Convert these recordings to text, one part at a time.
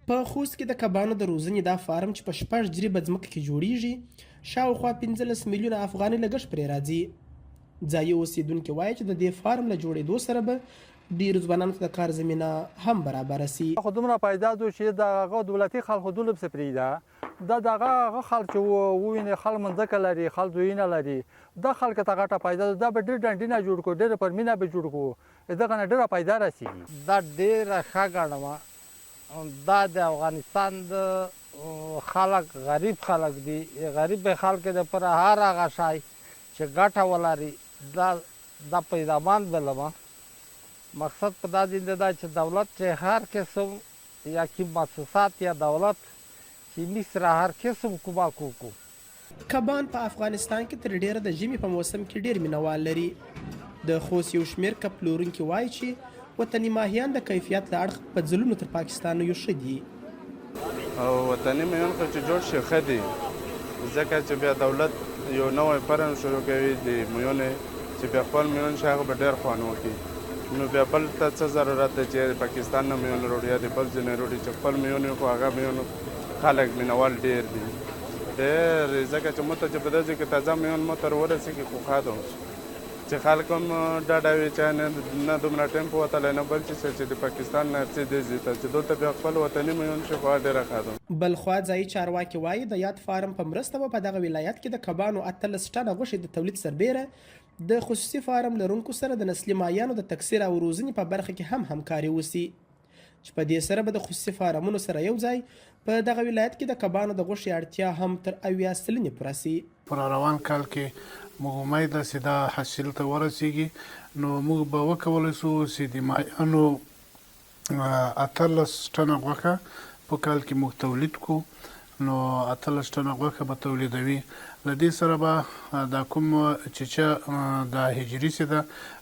په خوست کې د کبانو د روزنې دا فارم چې په 6 جریبه ځمکه کې جوړیږي شاوخوا 15 میلیونه افغانۍ لګښت پرې راځي. ځایي اوسیدونکي وایي چې د دې فارم له جوړېدو سره به ډېرو ځوانانو ته د کار زمینه هم برابره سي. خو دومره پیدا دو چې دغه دولتي خلکو دولب څه پرېږده دا دغه خلک چې ووینې خلک منځکه لري خلک دویونه لري دا خلک ته غټه پیدا ده دا به ډېر ډنډونه جوړ کړو ډېره پرمینه به جوړ کړو دغه نه ډېره پیدا رسېږي. دا ډېره ښه ګڼمه دا د افغانستان د خلک غریب خلک دي غریب خلک دپاره هر هغه شی چې ګټه ولري دا پیدامند بلمه. مقصد په دا دینده دا چې دولت چې هر قسم یا کی مؤسسات یا دولت چې مصر هر قسم کمک وکړو. کبان په افغانستان کې تر ډیره د ژمي په موسم کې ډیر مینوال لري. د خوست یو شمېر کب پلورونکي وایي چې وطني ماهیان د کیفیت له اړخ په ځلونو تر پاکستانیو ښه دي. او وطني ماهیان خو چې جوړ شي ښه دي ځکه چې بیا دولت یو نوی پرن شروع کوي د میونې چې بیا خپل میون شي هغه به ډېر خوند وکړي نو بیا بل ته څه ضرورت دی چې پاکستان نه میون وروړي یا د بل ځای وروړي چې خپل میون خو هغه میون خلک مینوال ډېر دي ډېر ځکه چې موږ ته چې په دې ځای کې تازه میون مو تر ورسېږي خو ښه ده چې خلک هم ډاډه وي چې نه دومره ټایم په وتلی نه بل چې د پاکستان نه څه دی ځای ته چې دلته بیا خپل وطني میون شي خو ډېره ښه ده. بلخوا ځایي چارواکي وایي د یاد فارم په مرسته به په دغه ولایت کې د کبانو 18 ټنه غوښې د تولید سربیره د خصوصي فارم لرونکو سره د نسلي ماهیانو د تکثیر او روزنې په برخه کې هم همکاري وسي چې په دې سره به د خصوصي فارمونو سره یو ځای په دغه ولایت کې د کبانو د غوښې اړتیا هم تر 80 سلنې پوره سي. پر روان کال کې موږ امید ده چې دا حاصل ته ورسیږي نو موږ به وکولی شو چې د ماهیانو 18 ټنه غوښه په کال کې موږ تولید کړو نو 18 ټنه غوښه به تولیدوي. له دې سره به دا کوم چې د هجري چې ده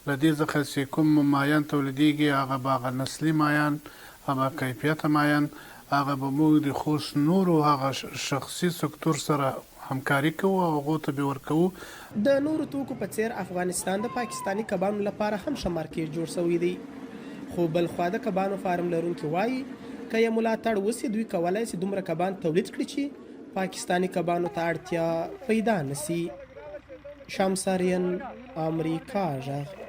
له دې څخه چې کوم ماهیان تولیدېږي هغه به هغه نسلي ماهیان هغه کیفیته ماهیان هغه به موږ د خوست نورو هغه شخصي سکتور سره همکاري کوو او هغو ته به ورکوو. د نورو توکو په څیر افغانستان د پاکستاني کبانو لپاره هم ښه مارکیټ جوړ شوی دی خو بلخوا د کبانو فارم لرونکي وایي که یې ملاتړ وسي دوی کولی شي دومره کبان تولید کړي چې پاکستاني کبانو ته اړتیا پیدا نسي. شمس آرین، امریکا غږ.